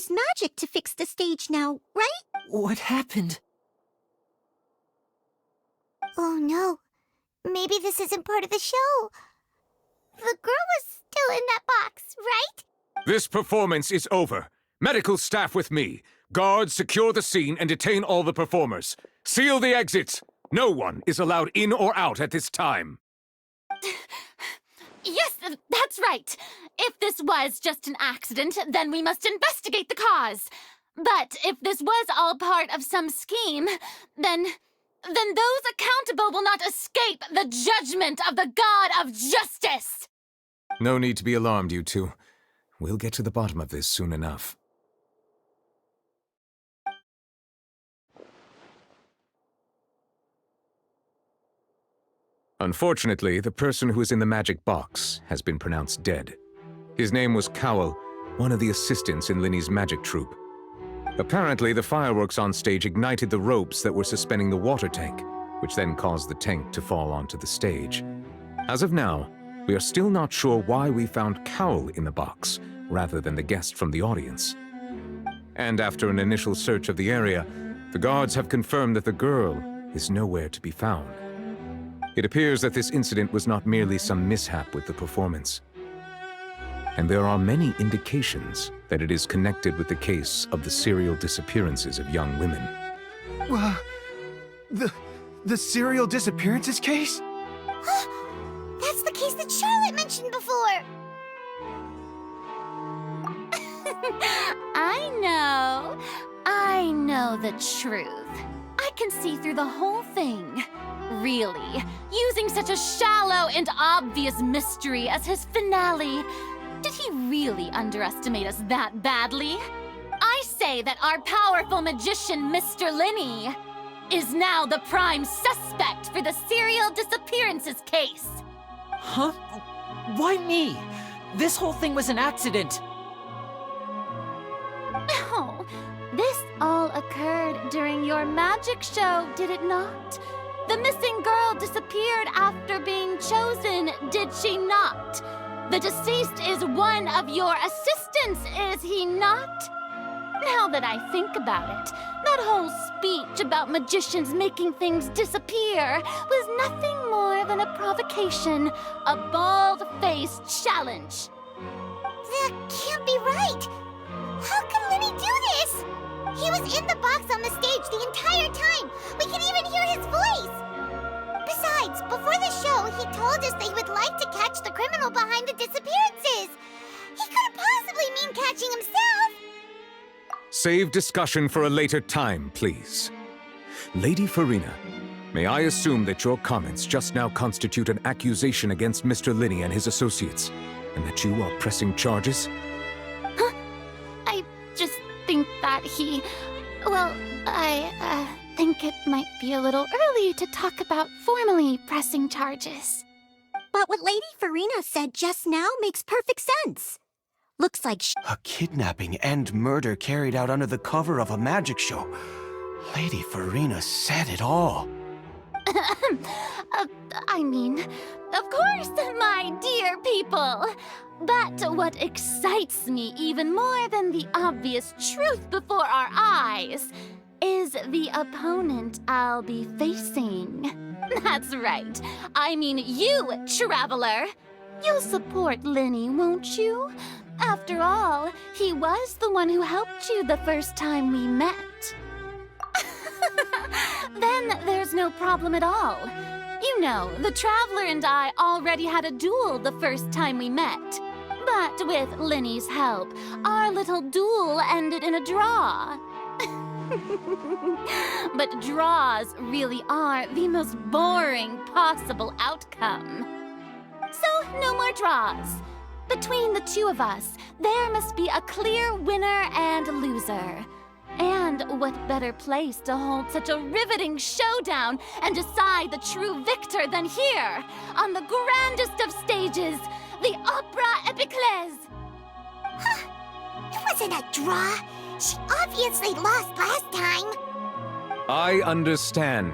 use magic to fix the stage now, right? What happened? Oh no. Maybe this isn't part of the show. The girl was still in that box, right? This performance is over. Medical staff with me. Guards, secure the scene and detain all the performers. Seal the exits. No one is allowed in or out at this time. Yes, that's right. If this was just an accident, then we must investigate the cause. But if this was all part of some scheme, then those accountable will not escape the judgment of the God of Justice! No need to be alarmed, you two. We'll get to the bottom of this soon enough. Unfortunately, the person who is in the magic box has been pronounced dead. His name was Cowell, one of the assistants in Linny's magic troupe. Apparently, the fireworks on stage ignited the ropes that were suspending the water tank, which then caused the tank to fall onto the stage. As of now, we are still not sure why we found Cowell in the box, rather than the guest from the audience. And after an initial search of the area, the guards have confirmed that the girl is nowhere to be found. It appears that this incident was not merely some mishap with the performance. And there are many indications that it is connected with the case of the serial disappearances of young women. The serial disappearances case? That's the case that Charlotte mentioned before! I know the truth. I can see through the whole thing. Really, using such a shallow and obvious mystery as his finale. Did he really underestimate us that badly? I say that our powerful magician, Mr. Linny, is now the prime suspect for the serial disappearances case. Huh? Why me? This whole thing was an accident. Oh, this all occurred during your magic show, did it not? The missing girl disappeared after being chosen, did she not? The deceased is one of your assistants, is he not? Now that I think about it, that whole speech about magicians making things disappear was nothing more than a provocation, a bald-faced challenge. That can't be right! How can Linny do this? He was in the box on the stage the entire time! We can even hear his voice! Besides, before the show, he told us that he would like to catch the criminal behind the disappearances! He couldn't possibly mean catching himself! Save discussion for a later time, please. Lady Farina, may I assume that your comments just now constitute an accusation against Mr. Linny and his associates, and that you are pressing charges? I just think that I think it might be a little early to talk about formally pressing charges. But what Lady Farina said just now makes perfect sense. Looks like A kidnapping and murder carried out under the cover of a magic show. Lady Farina said it all. I mean, of course, my dear people. But what excites me even more than the obvious truth before our eyes is the opponent I'll be facing. That's right. I mean you, Traveler. You'll support Linny, won't you? After all, he was the one who helped you the first time we met. Then there's no problem at all. You know, the Traveler and I already had a duel the first time we met. But with Linny's help, our little duel ended in a draw. But draws really are the most boring possible outcome. So, no more draws. Between the two of us, there must be a clear winner and loser. And what better place to hold such a riveting showdown and decide the true victor than here, on the grandest of stages, the Opera Epiclese. It wasn't a draw. She obviously lost last time. I understand.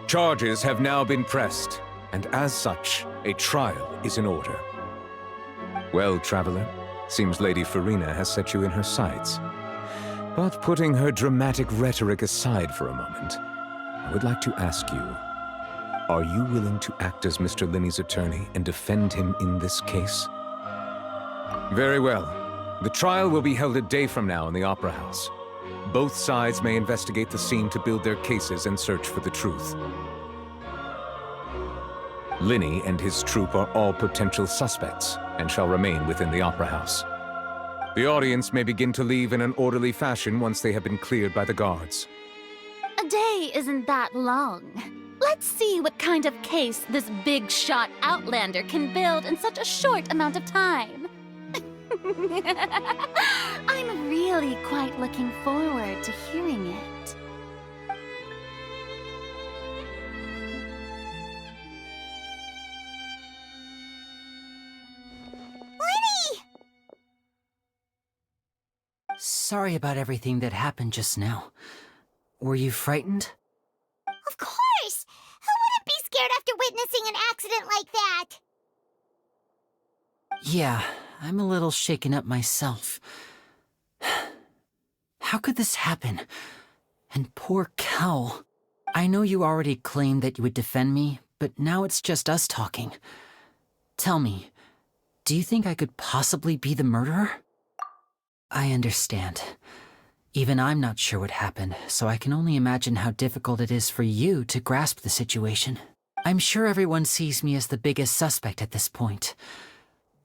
Charges have now been pressed, and as such, a trial is in order. Well, Traveler, seems Lady Farina has set you in her sights. But putting her dramatic rhetoric aside for a moment, I would like to ask you, are you willing to act as Mr. Linney's attorney and defend him in this case? Very well. The trial will be held a day from now in the Opera House. Both sides may investigate the scene to build their cases and search for the truth. Linney and his troupe are all potential suspects and shall remain within the Opera House. The audience may begin to leave in an orderly fashion once they have been cleared by the guards. A day isn't that long. Let's see what kind of case this big-shot outlander can build in such a short amount of time. I'm really quite looking forward to hearing it. Lenny! Sorry about everything that happened just now. Were you frightened? Of course! Who wouldn't be scared after witnessing an accident like that? Yeah, I'm a little shaken up myself. How could this happen? And poor Cal. I know you already claimed that you would defend me, but now it's just us talking. Tell me, do you think I could possibly be the murderer? I understand. Even I'm not sure what happened, so I can only imagine how difficult it is for you to grasp the situation. I'm sure everyone sees me as the biggest suspect at this point.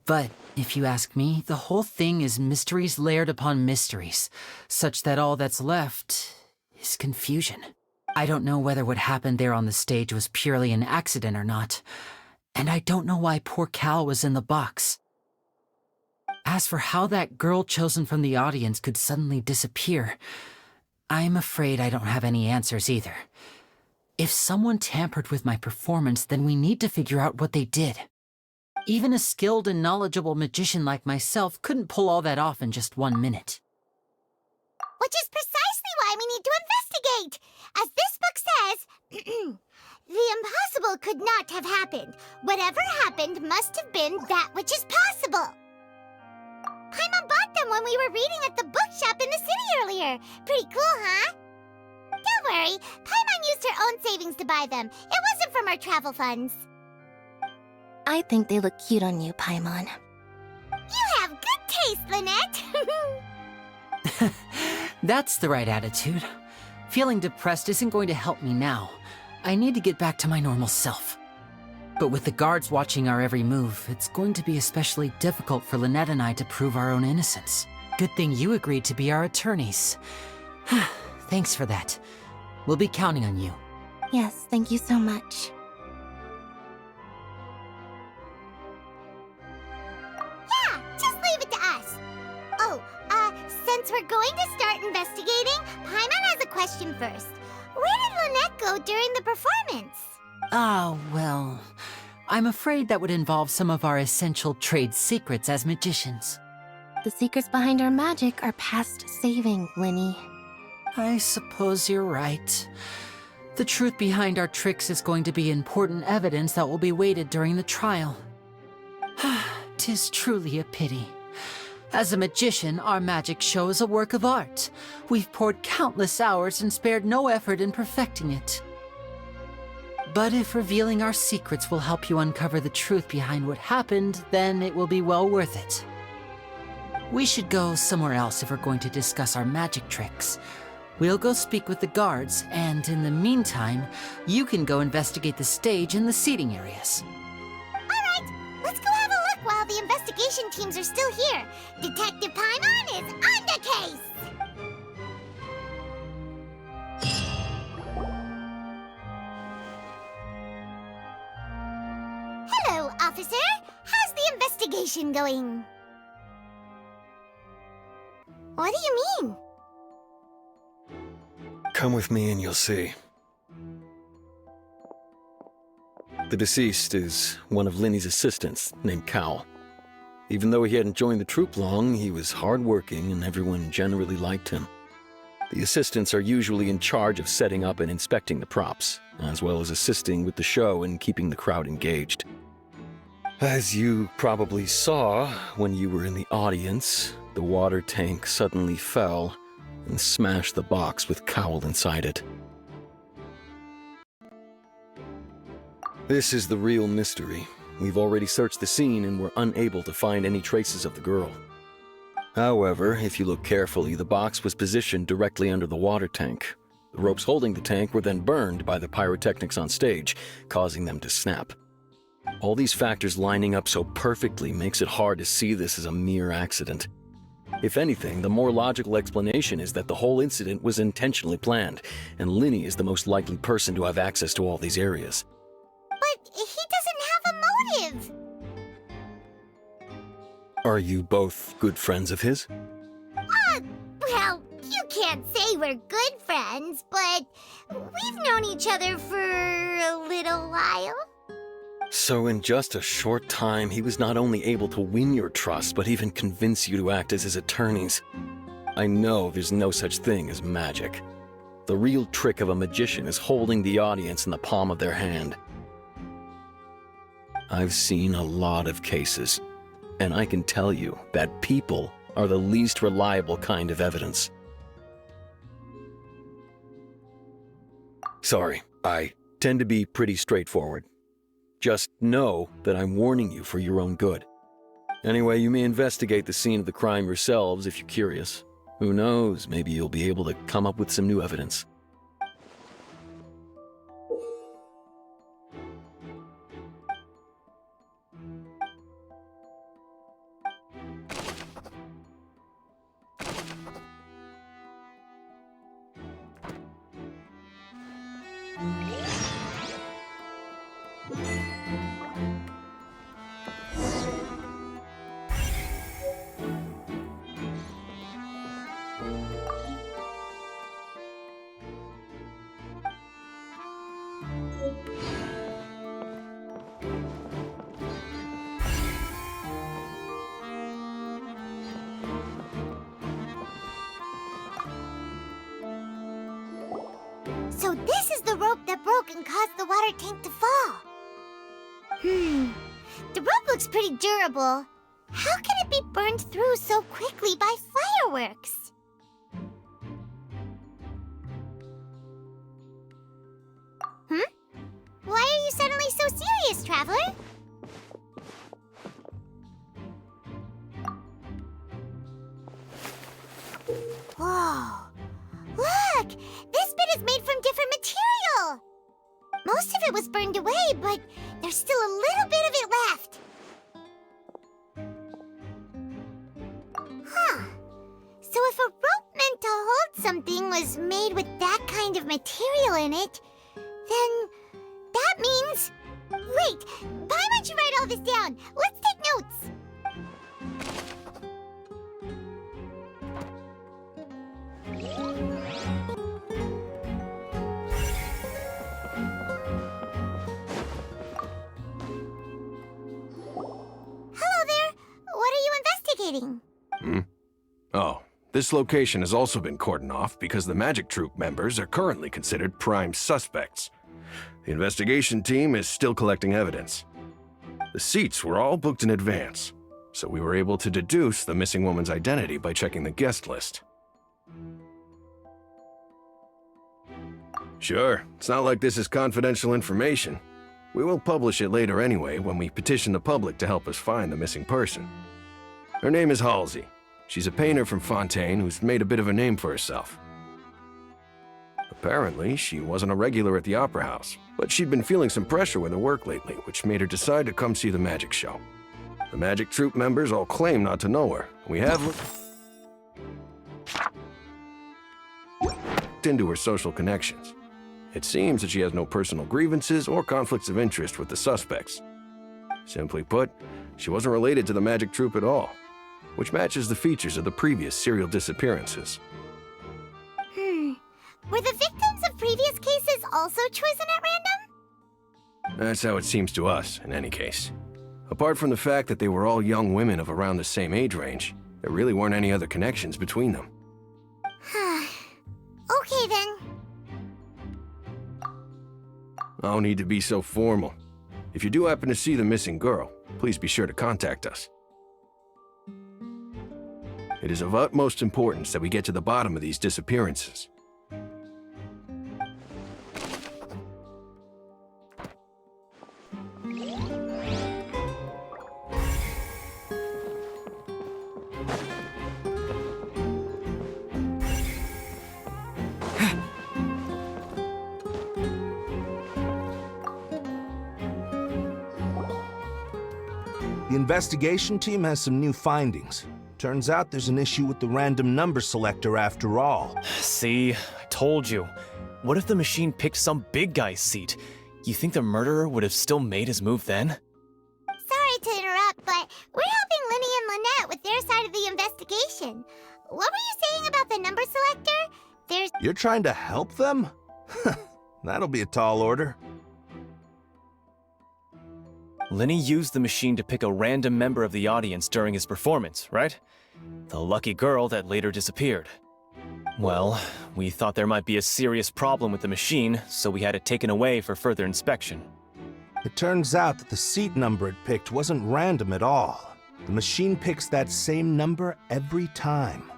But, if you ask me, the whole thing is mysteries layered upon mysteries, such that all that's left is confusion. I don't know whether what happened there on the stage was purely an accident or not, and I don't know why poor Cal was in the box. As for how that girl chosen from the audience could suddenly disappear, I'm afraid I don't have any answers either. If someone tampered with my performance, then we need to figure out what they did. Even a skilled and knowledgeable magician like myself couldn't pull all that off in just 1 minute. Which is precisely why we need to investigate! As this book says, the impossible could not have happened. Whatever happened must have been that which is possible. Paimon bought them when we were reading at the bookshop in the city earlier. Pretty cool, huh? Don't worry, Paimon used her own savings to buy them. It wasn't from our travel funds. I think they look cute on you, Paimon. You have good taste, Lynette! That's the right attitude. Feeling depressed isn't going to help me now. I need to get back to my normal self. But with the guards watching our every move, it's going to be especially difficult for Lynette and I to prove our own innocence. Good thing you agreed to be our attorneys. Thanks for that. We'll be counting on you. Yes, thank you so much. Yeah, just leave it to us. Oh, since we're going to start investigating, Paimon has a question first. Where did Lynette go during the performance? Ah, well, I'm afraid that would involve some of our essential trade secrets as magicians. The secrets behind our magic are past saving, Linny. I suppose you're right. The truth behind our tricks is going to be important evidence that will be weighted during the trial. 'Tis truly a pity. As a magician, our magic show is a work of art. We've poured countless hours and spared no effort in perfecting it. But if revealing our secrets will help you uncover the truth behind what happened, then it will be well worth it. We should go somewhere else if we're going to discuss our magic tricks. We'll go speak with the guards, and in the meantime, you can go investigate the stage and the seating areas. Alright, let's go have a look while the investigation teams are still here. Detective Paimon is on the case! Hello, officer. How's the investigation going? What do you mean? Come with me and you'll see. The deceased is one of Linny's assistants, named Cal. Even though he hadn't joined the troupe long, he was hardworking and everyone generally liked him. The assistants are usually in charge of setting up and inspecting the props, as well as assisting with the show and keeping the crowd engaged. As you probably saw when you were in the audience, the water tank suddenly fell, and smashed the box with Cowl inside it. This is the real mystery. We've already searched the scene and were unable to find any traces of the girl. However, if you look carefully, the box was positioned directly under the water tank. The ropes holding the tank were then burned by the pyrotechnics on stage, causing them to snap. All these factors lining up so perfectly makes it hard to see this as a mere accident. If anything, the more logical explanation is that the whole incident was intentionally planned, and Linny is the most likely person to have access to all these areas. But he doesn't have a motive. Are you both good friends of his? Well, you can't say we're good friends, but we've known each other for a little while. So in just a short time, he was not only able to win your trust, but even convince you to act as his attorneys. I know there's no such thing as magic. The real trick of a magician is holding the audience in the palm of their hand. I've seen a lot of cases, and I can tell you that people are the least reliable kind of evidence. Sorry, I tend to be pretty straightforward. Just know that I'm warning you for your own good. Anyway, you may investigate the scene of the crime yourselves if you're curious. Who knows, maybe you'll be able to come up with some new evidence. So this is the rope that broke and caused the water tank to fall. The rope looks pretty durable. How can it be burned through so quickly by fireworks? Why are you suddenly so serious, Traveler? Whoa. Look! This bit is made from different material! Most of it was burned away, but there's still a little bit of it left. Huh. So if a rope meant to hold something was made with that kind of material in it, then that means... Wait, why don't you write all this down? Let's take notes. Hello there. What are you investigating? Oh, this location has also been cordoned off because the Magic Troupe members are currently considered prime suspects. The investigation team is still collecting evidence. The seats were all booked in advance, so we were able to deduce the missing woman's identity by checking the guest list. Sure, it's not like this is confidential information. We will publish it later anyway when we petition the public to help us find the missing person. Her name is Halsey. She's a painter from Fontaine who's made a bit of a name for herself. Apparently, she wasn't a regular at the Opera House, but she'd been feeling some pressure with her work lately, which made her decide to come see the magic show. The Magic Troupe members all claim not to know her. We have looked into her social connections. It seems that she has no personal grievances or conflicts of interest with the suspects. Simply put, she wasn't related to the Magic Troupe at all, which matches the features of the previous serial disappearances. Were the victims of previous cases also chosen at random? That's how it seems to us, in any case. Apart from the fact that they were all young women of around the same age range, there really weren't any other connections between them. Okay then. No need to be so formal. If you do happen to see the missing girl, please be sure to contact us. It is of utmost importance that we get to the bottom of these disappearances. The investigation team has some new findings. Turns out there's an issue with the random number selector after all. See, I told you. What if the machine picked some big guy's seat? You think the murderer would have still made his move then? Sorry to interrupt, but we're helping Linny and Lynette with their side of the investigation. What were you saying about the number selector? You're trying to help them? That'll be a tall order. Linny used the machine to pick a random member of the audience during his performance, right? The lucky girl that later disappeared. Well, we thought there might be a serious problem with the machine, so we had it taken away for further inspection. It turns out that the seat number it picked wasn't random at all. The machine picks that same number every time.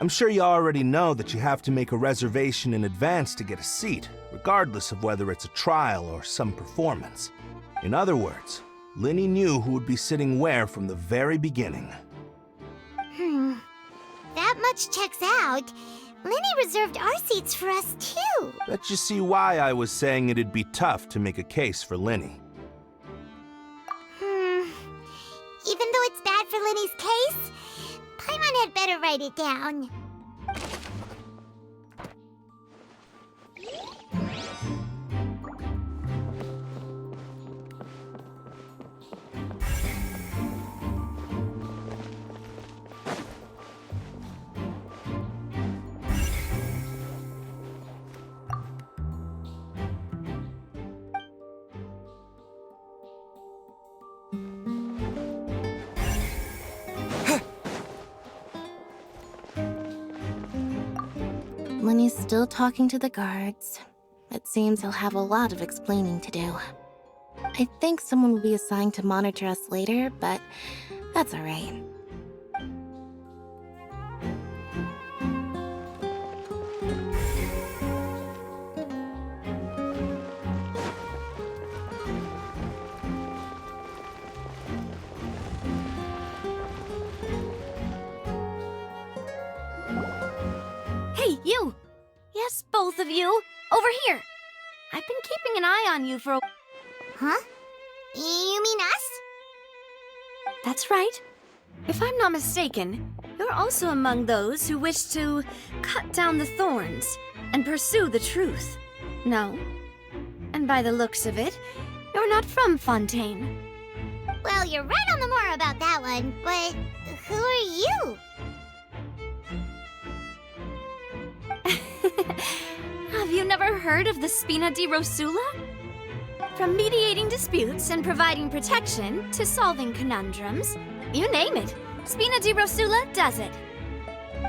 I'm sure you already know that you have to make a reservation in advance to get a seat, regardless of whether it's a trial or some performance. In other words, Linny knew who would be sitting where from the very beginning. That much checks out. Linny reserved our seats for us, too. Bet you see why I was saying it'd be tough to make a case for Linny. Even though it's bad for Linny's case, Paimon had better write it down. Linny's still talking to the guards. It seems he'll have a lot of explaining to do. I think someone will be assigned to monitor us later, but that's alright. Hey, you! Yes, both of you! Over here! I've been keeping an eye on you for a... Huh? You mean us? That's right. If I'm not mistaken, you're also among those who wish to cut down the thorns and pursue the truth. No? And by the looks of it, you're not from Fontaine. Well, you're right on the more about that one, but who are you? Have you never heard of the Spina di Rosula? From mediating disputes and providing protection to solving conundrums, you name it, Spina di Rosula does it.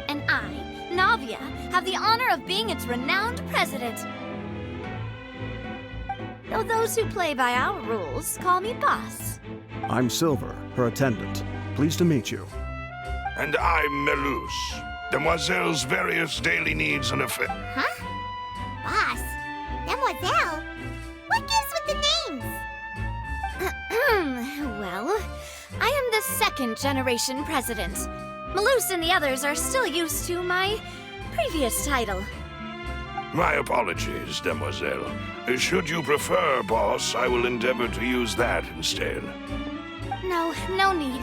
And I, Navia, have the honor of being its renowned president. Though those who play by our rules call me boss. I'm Silver, her attendant. Pleased to meet you. And I'm Melus, Demoiselle's various daily needs and affairs. Huh? Boss? Demoiselle? What gives with the names? Well, I am the second generation president. Malus and the others are still used to my previous title. My apologies, Demoiselle. Should you prefer, boss, I will endeavor to use that instead. No need.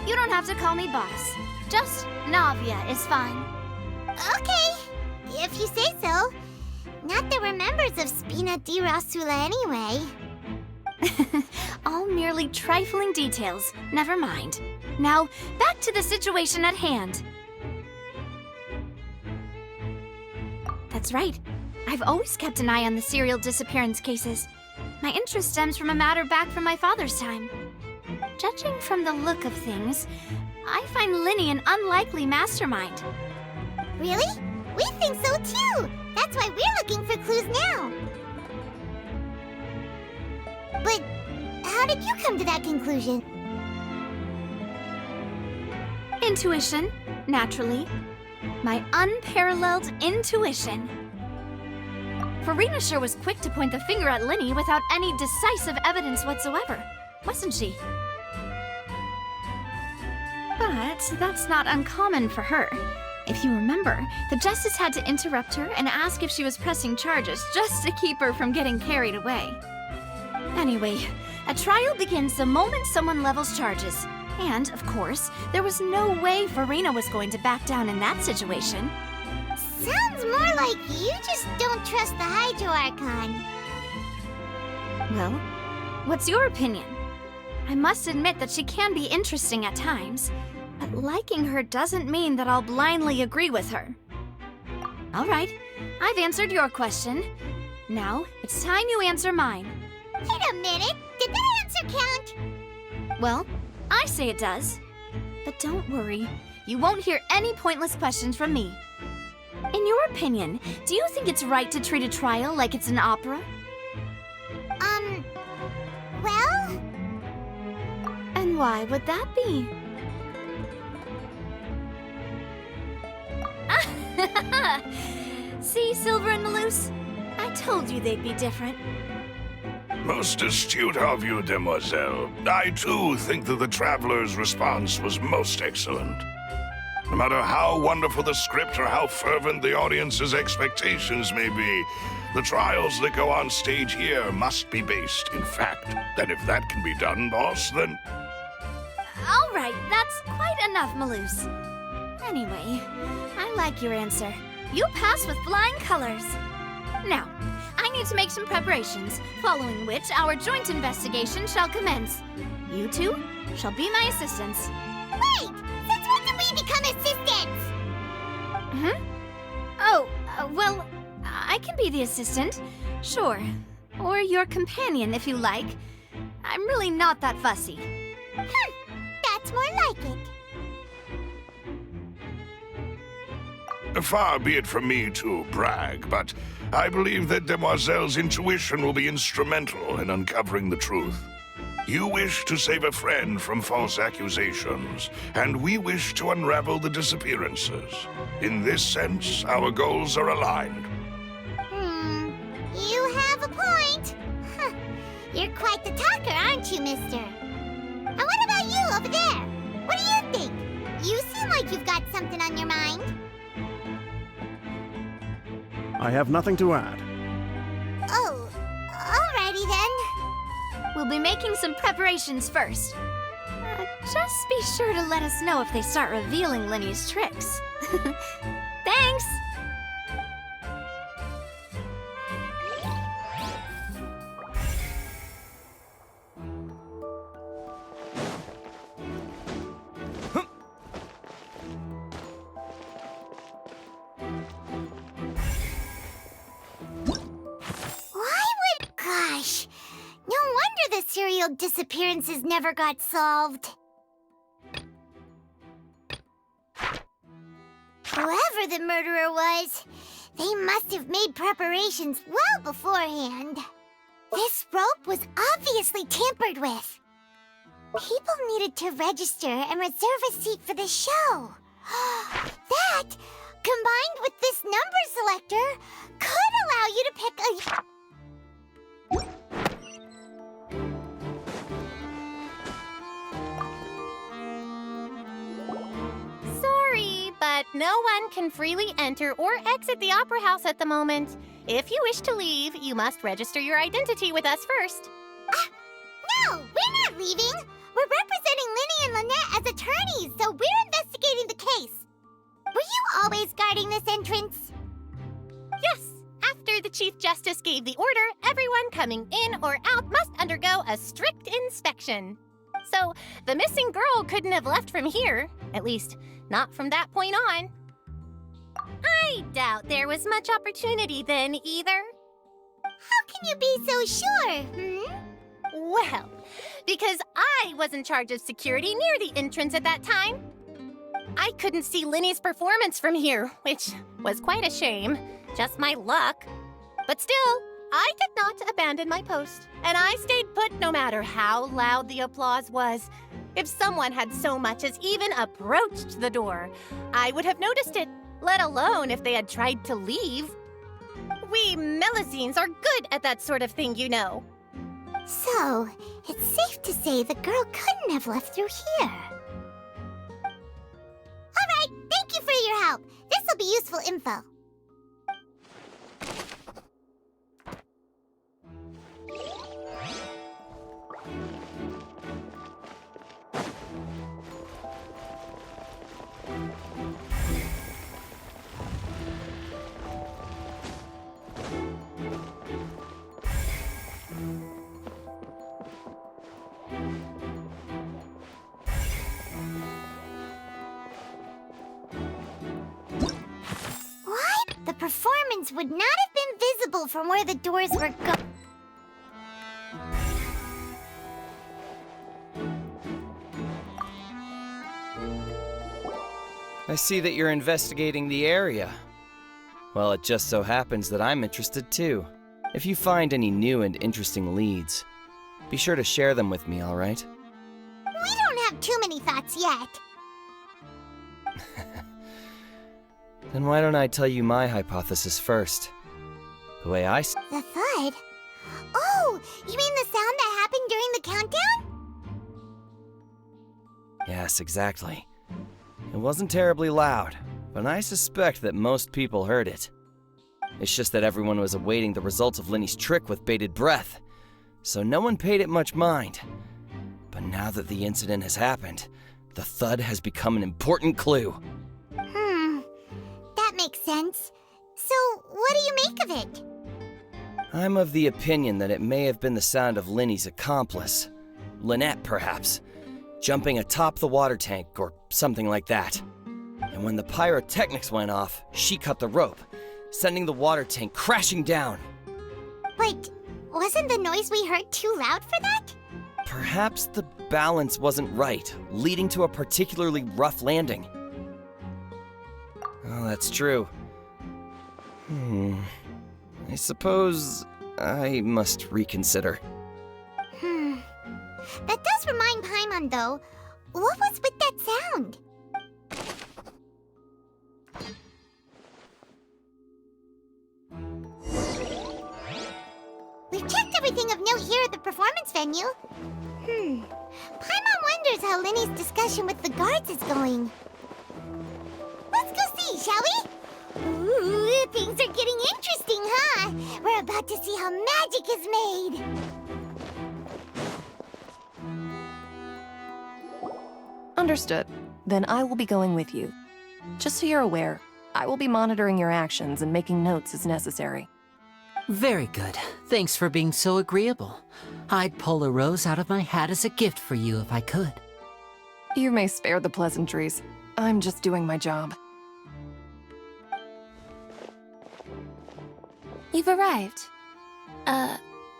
You don't have to call me boss. Just Navia is fine. Okay, if you say so. Not that we're members of Spina di Rosula anyway. All merely trifling details. Never mind. Now, back to the situation at hand. That's right. I've always kept an eye on the serial disappearance cases. My interest stems from a matter back from my father's time. Judging from the look of things, I find Linny an unlikely mastermind. Really? We think so too! That's why we're looking for clues now. But how did you come to that conclusion? Intuition, naturally. My unparalleled intuition. Farina sure was quick to point the finger at Linny without any decisive evidence whatsoever, wasn't she? But that's not uncommon for her. If you remember, the Justice had to interrupt her and ask if she was pressing charges just to keep her from getting carried away. Anyway, a trial begins the moment someone levels charges. And, of course, there was no way Farina was going to back down in that situation. Sounds more like you just don't trust the Hydro Archon. Well, what's your opinion? I must admit that she can be interesting at times, but liking her doesn't mean that I'll blindly agree with her. All right, I've answered your question. Now, it's time you answer mine. Wait a minute, did that answer count? Well, I say it does. But don't worry, you won't hear any pointless questions from me. In your opinion, do you think it's right to treat a trial like it's an opera? Well? And why would that be? See, Silver and Maloose? I told you they'd be different. Most astute of you, demoiselle. I too think that the traveler's response was most excellent. No matter how wonderful the script or how fervent the audience's expectations may be, the trials that go on stage here must be based in fact. And if that can be done, boss, then... All right, that's quite enough, Maloose. Anyway, I like your answer. You pass with flying colors. Now, I need to make some preparations, following which our joint investigation shall commence. You two shall be my assistants. Wait! Since when did we become assistants? Oh, well, I can be the assistant. Sure. Or your companion, if you like. I'm really not that fussy. That's more like it. Far be it from me to brag, but I believe that Demoiselle's intuition will be instrumental in uncovering the truth. You wish to save a friend from false accusations, and we wish to unravel the disappearances. In this sense, our goals are aligned. You have a point. Huh. You're quite the talker, aren't you, mister? And what about you over there? What do you think? You seem like you've got something on your mind. I have nothing to add. Oh, alrighty then. We'll be making some preparations first. Just be sure to let us know if they start revealing Linny's tricks. Thanks! Gosh, no wonder the serial disappearances never got solved. Whoever the murderer was, they must have made preparations well beforehand. This rope was obviously tampered with. People needed to register and reserve a seat for the show. That, combined with this number selector, could allow you to pick a... Sorry, but no one can freely enter or exit the Opera House at the moment. If you wish to leave, you must register your identity with us first. No, we're not leaving. We're representing Linny and Lynette as attorneys, so we're investigating the case. Were you always guarding this entrance? Yes. After the Chief Justice gave the order, everyone coming in or out must undergo a strict inspection. So, the missing girl couldn't have left from here. At least, not from that point on. I doubt there was much opportunity then, either. How can you be so sure, Well, because I was in charge of security near the entrance at that time. I couldn't see Linny's performance from here, which was quite a shame. Just my luck. But still, I did not abandon my post, and I stayed put no matter how loud the applause was. If someone had so much as even approached the door, I would have noticed it, let alone if they had tried to leave. We Melusines are good at that sort of thing, you know. So, it's safe to say the girl couldn't have left through here. Alright, thank you for your help. This'll be useful info. The performance would not have been visible from where the doors were I see that you're investigating the area. Well, it just so happens that I'm interested too. If you find any new and interesting leads, be sure to share them with me, all right? We don't have too many thoughts yet. Then why don't I tell you my hypothesis first? The way I The thud? Oh, you mean the sound that happened during the countdown? Yes, exactly. It wasn't terribly loud, but I suspect that most people heard it. It's just that everyone was awaiting the results of Linny's trick with bated breath, so no one paid it much mind. But now that the incident has happened, the thud has become an important clue. That makes sense. So, what do you make of it? I'm of the opinion that it may have been the sound of Linny's accomplice, Lynette perhaps, jumping atop the water tank or something like that. And when the pyrotechnics went off, she cut the rope, sending the water tank crashing down. But wasn't the noise we heard too loud for that? Perhaps the balance wasn't right, leading to a particularly rough landing. Oh, that's true. I suppose I must reconsider. That does remind Paimon, though. What was with that sound? We've checked everything of note here at the performance venue. Paimon wonders how Linny's discussion with the guards is going. Let's go see, shall we? Ooh, things are getting interesting, huh? We're about to see how magic is made. Understood. Then I will be going with you. Just so you're aware, I will be monitoring your actions and making notes as necessary. Very good. Thanks for being so agreeable. I'd pull a rose out of my hat as a gift for you if I could. You may spare the pleasantries. I'm just doing my job. You've arrived.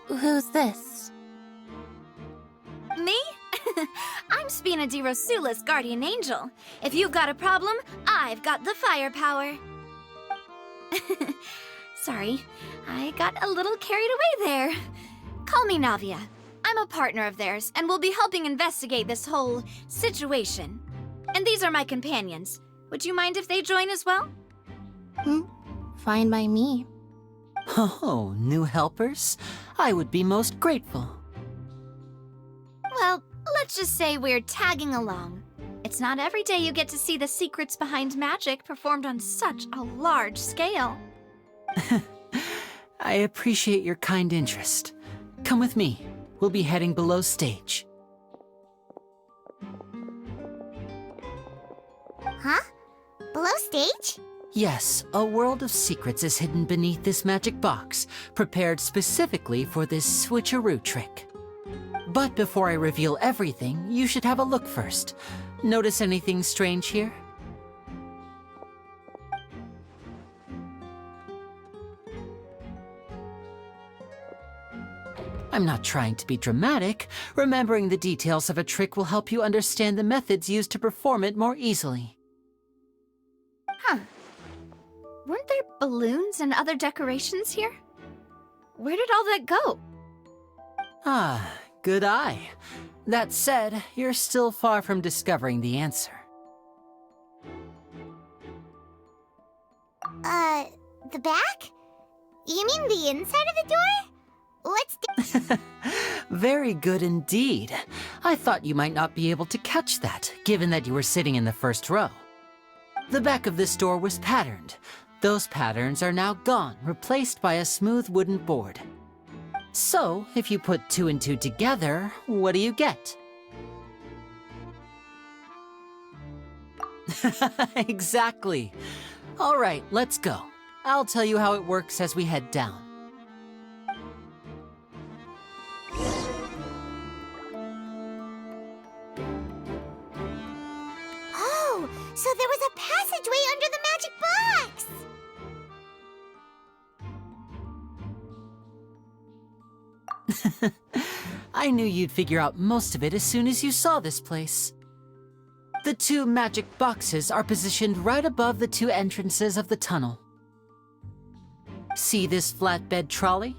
Who's this? Me? I'm Spina di Rosula's guardian angel. If you've got a problem, I've got the firepower. Sorry, I got a little carried away there. Call me Navia. I'm a partner of theirs, and we'll be helping investigate this whole situation. And these are my companions. Would you mind if they join as well? Fine by me. Oh, new helpers? I would be most grateful. Well, let's just say we're tagging along. It's not every day you get to see the secrets behind magic performed on such a large scale. I appreciate your kind interest. Come with me. We'll be heading below stage. Huh? Below stage? Yes, a world of secrets is hidden beneath this magic box, prepared specifically for this switcheroo trick. But before I reveal everything, you should have a look first. Notice anything strange here? I'm not trying to be dramatic. Remembering the details of a trick will help you understand the methods used to perform it more easily. Huh. Weren't there balloons and other decorations here? Where did all that go? Ah, good eye. That said, you're still far from discovering the answer. The back? You mean the inside of the door? What's Very good indeed. I thought you might not be able to catch that, given that you were sitting in the first row. The back of this door was patterned. Those patterns are now gone, replaced by a smooth wooden board. So, if you put 2 and 2 together, what do you get? Exactly. All right, let's go. I'll tell you how it works as we head down. Oh, so there was a passageway under the magic box! I knew you'd figure out most of it as soon as you saw this place. The 2 magic boxes are positioned right above the 2 entrances of the tunnel. See this flatbed trolley?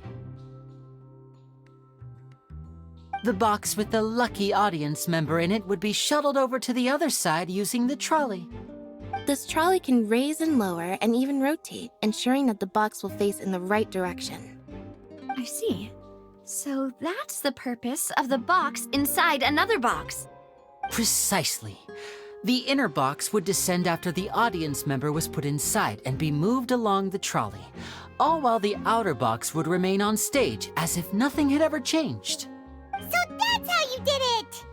The box with the lucky audience member in it would be shuttled over to the other side using the trolley. This trolley can raise and lower and even rotate, ensuring that the box will face in the right direction. I see. So that's the purpose of the box inside another box. Precisely. The inner box would descend after the audience member was put inside and be moved along the trolley, all while the outer box would remain on stage as if nothing had ever changed. So that's how you did it!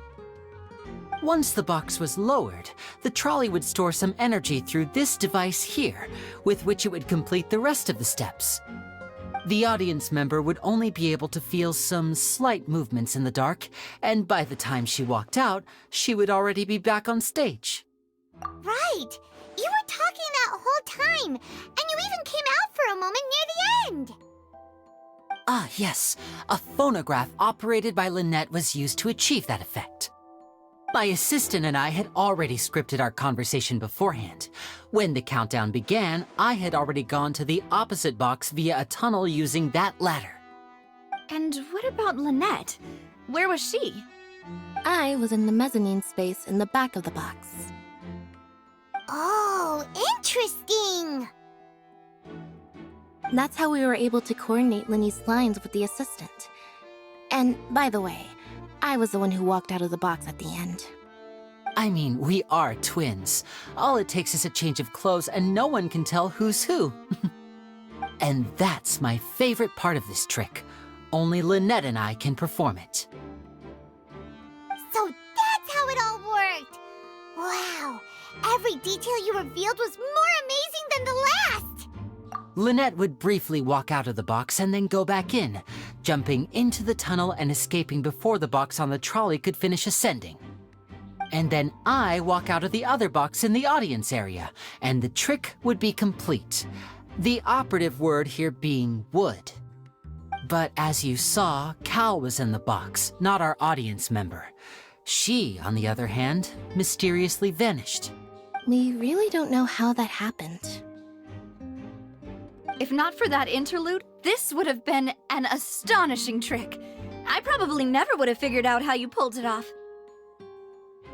Once the box was lowered, the trolley would store some energy through this device here, with which it would complete the rest of the steps. The audience member would only be able to feel some slight movements in the dark, and by the time she walked out, she would already be back on stage. Right! You were talking that whole time, and you even came out for a moment near the end! Ah, yes. A phonograph operated by Lynette was used to achieve that effect. My assistant and I had already scripted our conversation beforehand. When the countdown began, I had already gone to the opposite box via a tunnel using that ladder. And what about Lynette? Where was she? I was in the mezzanine space in the back of the box. Oh, interesting! That's how we were able to coordinate Linny's lines with the assistant. And, by the way, I was the one who walked out of the box at the end. I mean, we are twins. All it takes is a change of clothes and no one can tell who's who. And that's my favorite part of this trick. Only Lynette and I can perform it. So that's how it all worked! Wow! Every detail you revealed was more amazing than the last! Lynette would briefly walk out of the box and then go back in, jumping into the tunnel and escaping before the box on the trolley could finish ascending. And then I walk out of the other box in the audience area, and the trick would be complete. The operative word here being would. But as you saw, Cal was in the box, not our audience member. She, on the other hand, mysteriously vanished. We really don't know how that happened. If not for that interlude, this would have been an astonishing trick. I probably never would have figured out how you pulled it off.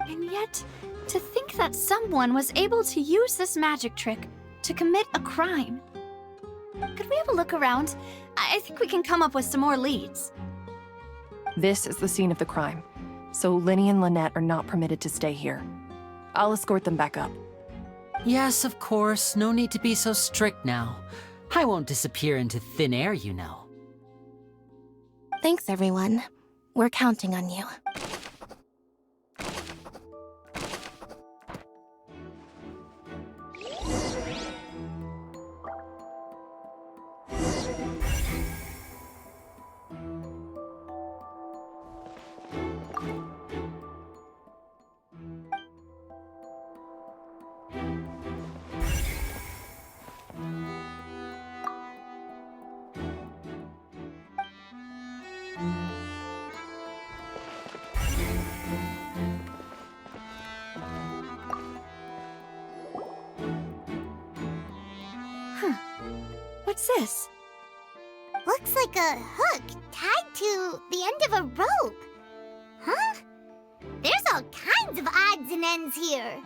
And yet, to think that someone was able to use this magic trick to commit a crime. Could we have a look around? I think we can come up with some more leads. This is the scene of the crime, so Linny and Lynette are not permitted to stay here. I'll escort them back up. Yes, of course. No need to be so strict now. I won't disappear into thin air, you know. Thanks, everyone. We're counting on you. What's this? Looks like a hook tied to the end of a rope. Huh? There's all kinds of odds and ends here.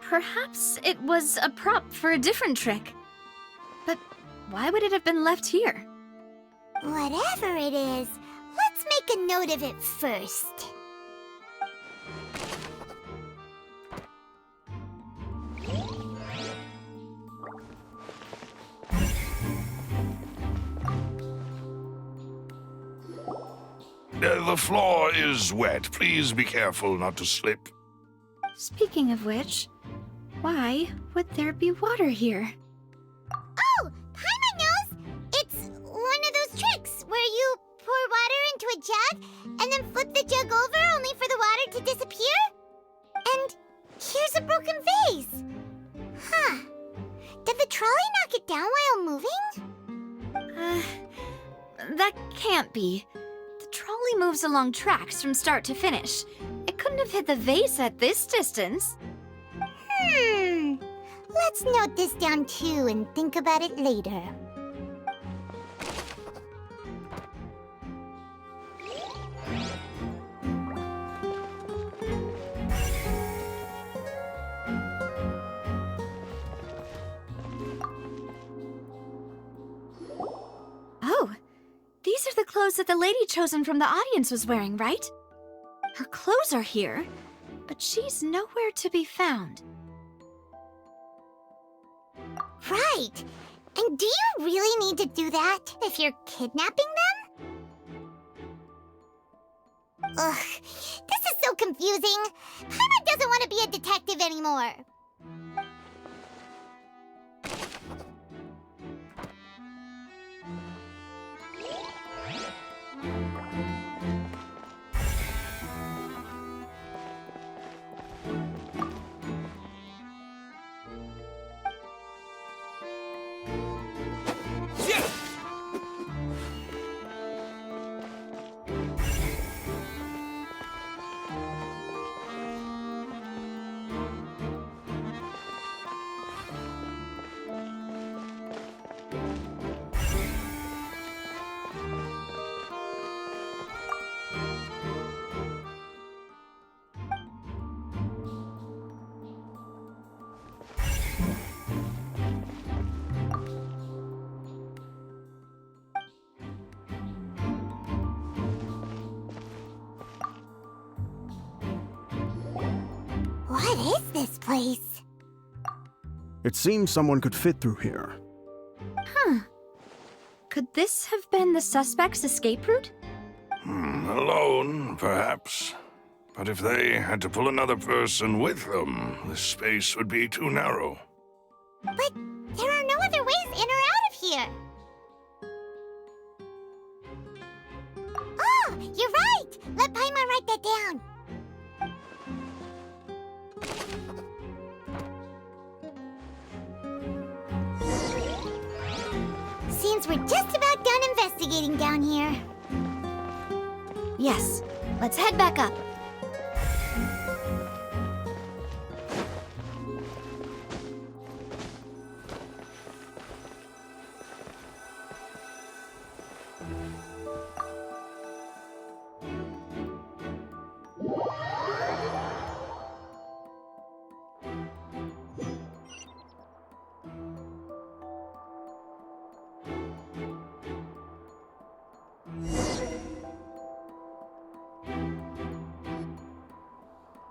Perhaps it was a prop for a different trick. But why would it have been left here? Whatever it is, let's make a note of it first. The floor is wet. Please be careful not to slip. Speaking of which, why would there be water here? Oh, Paimon knows! It's one of those tricks where you pour water into a jug and then flip the jug over only for the water to disappear? And here's a broken vase. Huh. Did the trolley knock it down while moving? That can't be. The trolley moves along tracks from start to finish. It couldn't have hit the vase at this distance. Let's note this down too and think about it later. Oh, these are the clothes that the lady chosen from the audience was wearing, right? Her clothes are here, but she's nowhere to be found. Right. And do you really need to do that if you're kidnapping them? Ugh, this is so confusing. Paimon doesn't want to be a detective anymore. What is this place? It seems someone could fit through here. Huh. Could this have been the suspect's escape route? Alone, perhaps. But if they had to pull another person with them, the space would be too narrow. But there are no other ways in or out of here. Oh, you're right! Let Paimon write that down. Seems we're just about done investigating down here. Yes, let's head back up.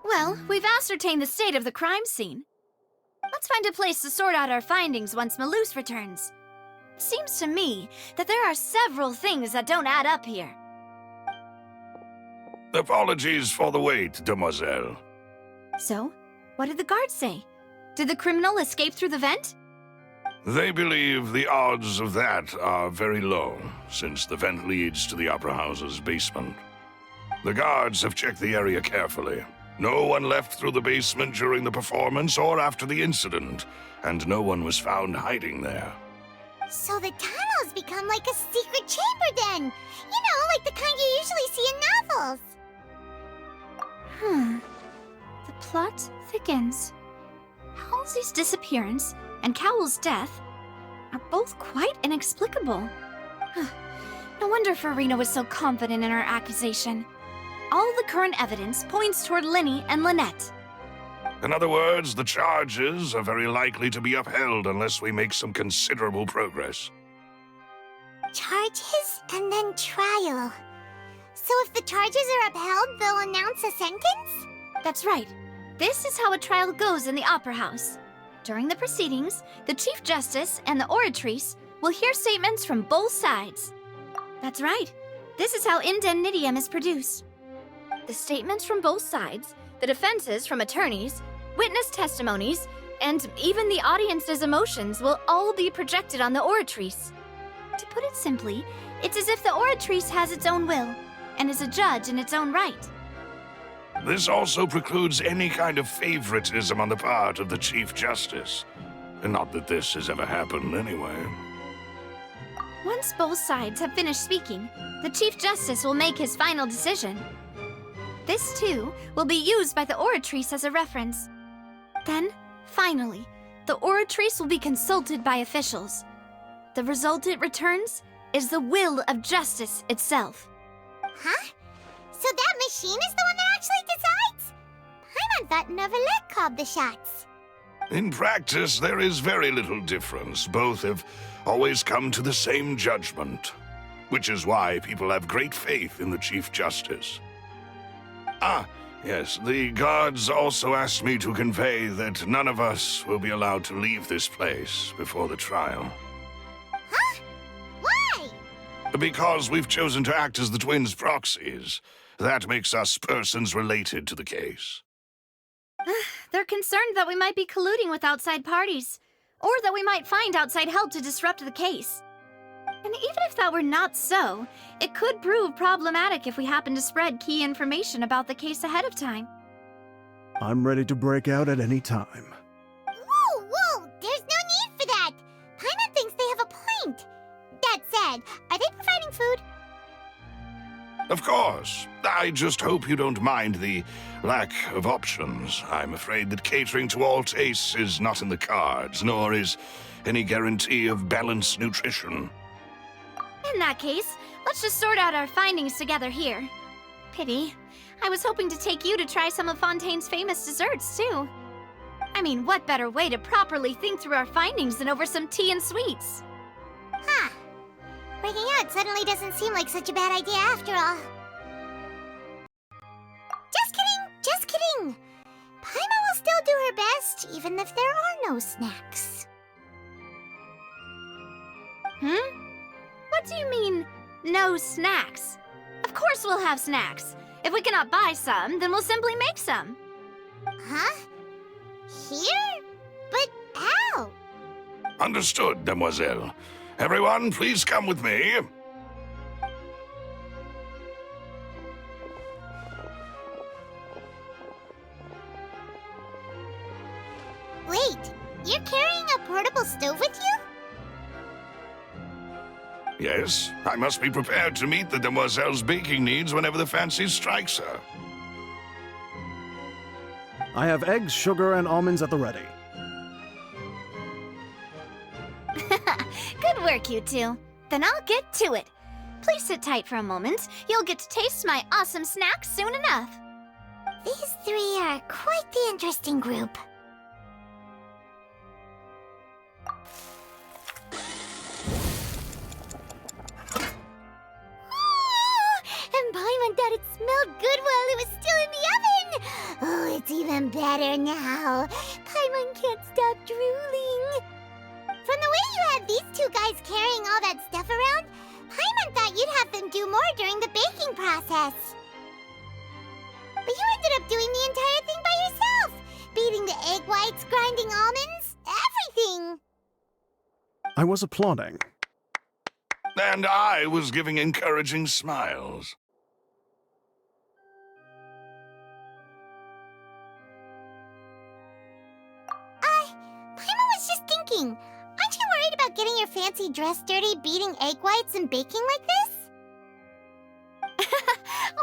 Well, we've ascertained the state of the crime scene. Let's find a place to sort out our findings once Malus returns. It seems to me that there are several things that don't add up here. Apologies for the wait, demoiselle. So, what did the guards say? Did the criminal escape through the vent? They believe the odds of that are very low, since the vent leads to the Opera House's basement. The guards have checked the area carefully. No one left through the basement during the performance or after the incident, and no one was found hiding there. So the tunnels become like a secret chamber then! You know, like the kind you usually see in novels! The plot thickens. Halsey's disappearance and Cowell's death are both quite inexplicable. No wonder Farina was so confident in her accusation. All the current evidence points toward Linny and Lynette. In other words, the charges are very likely to be upheld unless we make some considerable progress. Charges and then trial. So if the charges are upheld, they'll announce a sentence? That's right. This is how a trial goes in the Opera House. During the proceedings, the Chief Justice and the Oratrice will hear statements from both sides. That's right. This is how indemnitium is produced. The statements from both sides, the defenses from attorneys, witness testimonies, and even the audience's emotions will all be projected on the Oratrice. To put it simply, it's as if the Oratrice has its own will and is a judge in its own right. This also precludes any kind of favoritism on the part of the Chief Justice. Not that this has ever happened anyway. Once both sides have finished speaking, the Chief Justice will make his final decision. This, too, will be used by the Oratrice as a reference. Then, finally, the Oratrice will be consulted by officials. The result it returns is the will of justice itself. Huh? So that machine is the one that actually decides? Paimon thought Neuvillette called the shots. In practice, there is very little difference. Both have always come to the same judgment, which is why people have great faith in the Chief Justice. Ah, yes, the guards also asked me to convey that none of us will be allowed to leave this place before the trial. Huh? Why? Because we've chosen to act as the twins' proxies. That makes us persons related to the case. They're concerned that we might be colluding with outside parties, or that we might find outside help to disrupt the case. And even if that were not so, it could prove problematic if we happen to spread key information about the case ahead of time. I'm ready to break out at any time. Whoa! There's no need for that! Paimon thinks they have a point. That said, are they providing food? Of course. I just hope you don't mind the lack of options. I'm afraid that catering to all tastes is not in the cards, nor is any guarantee of balanced nutrition. In that case, let's just sort out our findings together here. Pity. I was hoping to take you to try some of Fontaine's famous desserts, too. I mean, what better way to properly think through our findings than over some tea and sweets? Huh. Breaking out suddenly doesn't seem like such a bad idea after all. Just kidding! Paimon will still do her best, even if there are no snacks. What do you mean, no snacks? Of course we'll have snacks. If we cannot buy some, then we'll simply make some. Huh? Here? But how? Understood, demoiselle. Everyone, please come with me. Wait, you're carrying a portable stove with you? Yes, I must be prepared to meet the demoiselle's baking needs whenever the fancy strikes her. I have eggs, sugar, and almonds at the ready. Good work, you two. Then I'll get to it. Please sit tight for a moment. You'll get to taste my awesome snacks soon enough. These three are quite the interesting group. And Paimon thought it smelled good while it was still in the oven! Oh, it's even better now. Paimon can't stop drooling. From the way you had these two guys carrying all that stuff around, Paimon thought you'd have them do more during the baking process. But you ended up doing the entire thing by yourself! Beating the egg whites, grinding almonds, everything! I was applauding. And I was giving encouraging smiles. Paimon was just thinking, aren't you worried about getting your fancy dress dirty beating egg whites and baking like this?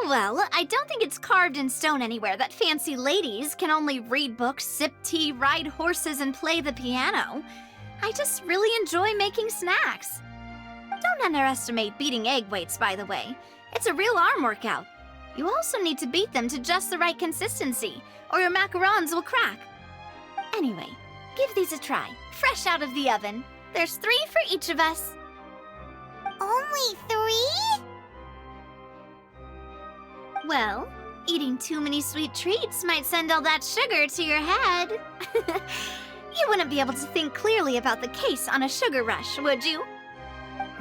Well, I don't think it's carved in stone anywhere that fancy ladies can only read books, sip tea, ride horses, and play the piano. I just really enjoy making snacks. Don't underestimate beating egg whites, by the way. It's a real arm workout. You also need to beat them to just the right consistency, or your macarons will crack. Anyway, give these a try, fresh out of the oven. There's 3 for each of us. Only 3? Well, eating too many sweet treats might send all that sugar to your head. You wouldn't be able to think clearly about the case on a sugar rush, would you?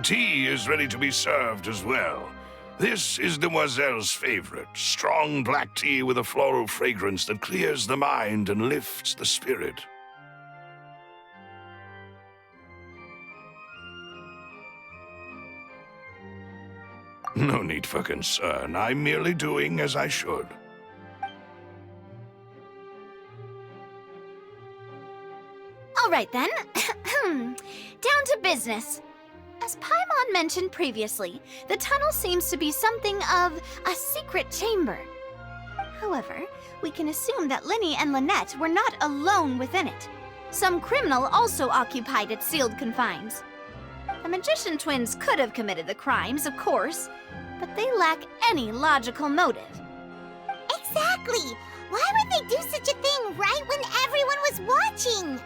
Tea is ready to be served as well. This is Demoiselle's favorite, strong black tea with a floral fragrance that clears the mind and lifts the spirit. No need for concern. I'm merely doing as I should. All right then. Down to business. As Paimon mentioned previously, the tunnel seems to be something of a secret chamber. However, we can assume that Linny and Lynette were not alone within it. Some criminal also occupied its sealed confines. The magician twins could have committed the crimes, of course, but they lack any logical motive. Exactly! Why would they do such a thing right when everyone was watching?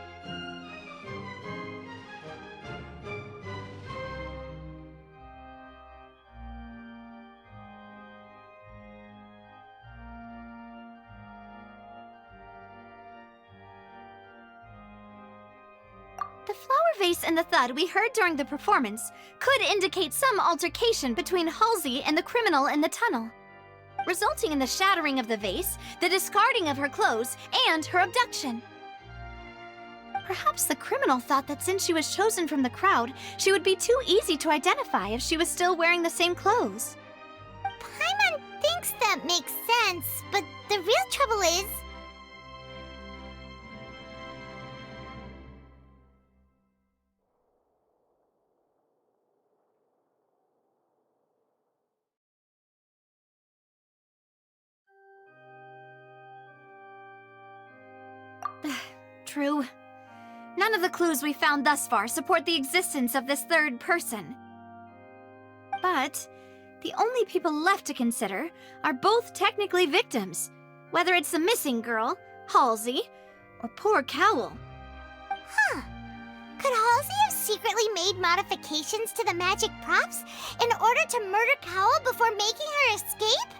The flower vase and the thud we heard during the performance could indicate some altercation between Halsey and the criminal in the tunnel, resulting in the shattering of the vase, the discarding of her clothes, and her abduction. Perhaps the criminal thought that since she was chosen from the crowd, she would be too easy to identify if she was still wearing the same clothes. Paimon thinks that makes sense, but the real trouble is... True. None of the clues we found thus far support the existence of this third person. But the only people left to consider are both technically victims, whether it's the missing girl, Halsey, or poor Cowl. Huh. Could Halsey have secretly made modifications to the magic props in order to murder Cowl before making her escape?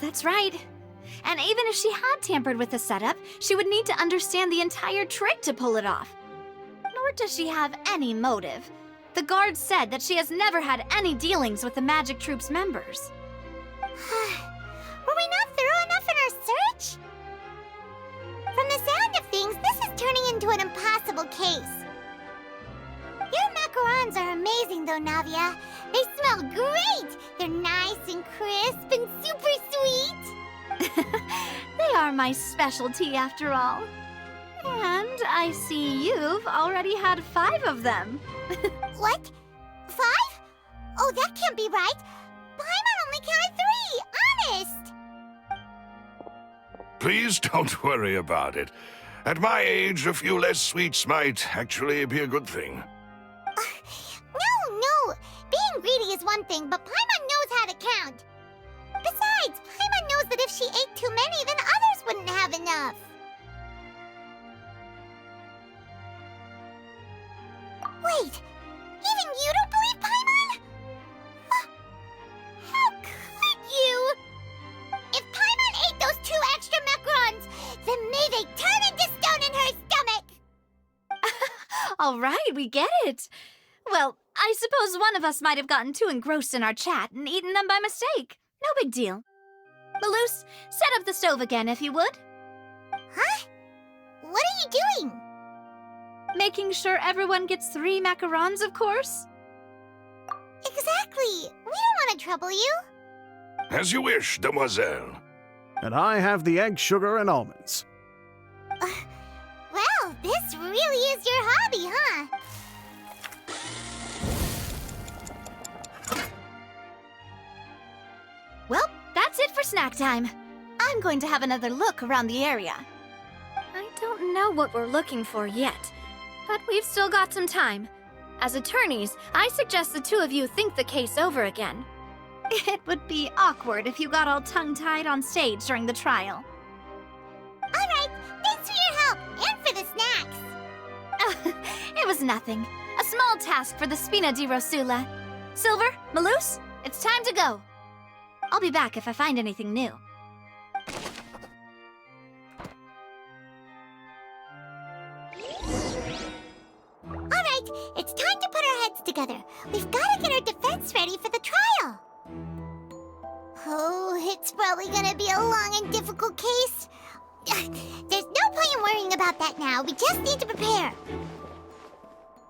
That's right. And even if she had tampered with the setup, she would need to understand the entire trick to pull it off. Nor does she have any motive. The guard said that she has never had any dealings with the Magic Troop's members. Were we not thorough enough in our search? From the sound of things, this is turning into an impossible case. Your macarons are amazing though, Navia. They smell great! They're nice and crisp and super sweet! They are my specialty after all. And I see you've already had 5 of them. What? 5? Oh, that can't be right. Paimon only counted 3, honest! Please don't worry about it. At my age, a few less sweets might actually be a good thing. No. Being greedy is one thing, but Paimon knows how to count. Besides, Paimon knows that if she ate too many, then others wouldn't have enough. Wait, even you don't believe Paimon? How could you? If Paimon ate those 2 extra macarons, then may they turn into stone in her stomach! All right, we get it. Well, I suppose one of us might have gotten too engrossed in our chat and eaten them by mistake. No big deal. Maloose, set up the stove again if you would. Huh? What are you doing? Making sure everyone gets 3 macarons, of course. Exactly. We don't want to trouble you. As you wish, demoiselle. And I have the egg, sugar, and almonds. Well, this really is your hobby, huh? Well, that's it for snack time. I'm going to have another look around the area. I don't know what we're looking for yet, but we've still got some time. As attorneys, I suggest the 2 of you think the case over again. It would be awkward if you got all tongue-tied on stage during the trial. All right, thanks for your help and for the snacks. It was nothing. A small task for the Spina di Rosula. Silver, Maloose, it's time to go. I'll be back if I find anything new. All right, it's time to put our heads together. We've got to get our defense ready for the trial. Oh, it's probably gonna be a long and difficult case. There's no point in worrying about that now. We just need to prepare.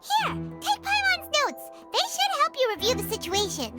Here, take Paimon's notes. They should help you review the situation.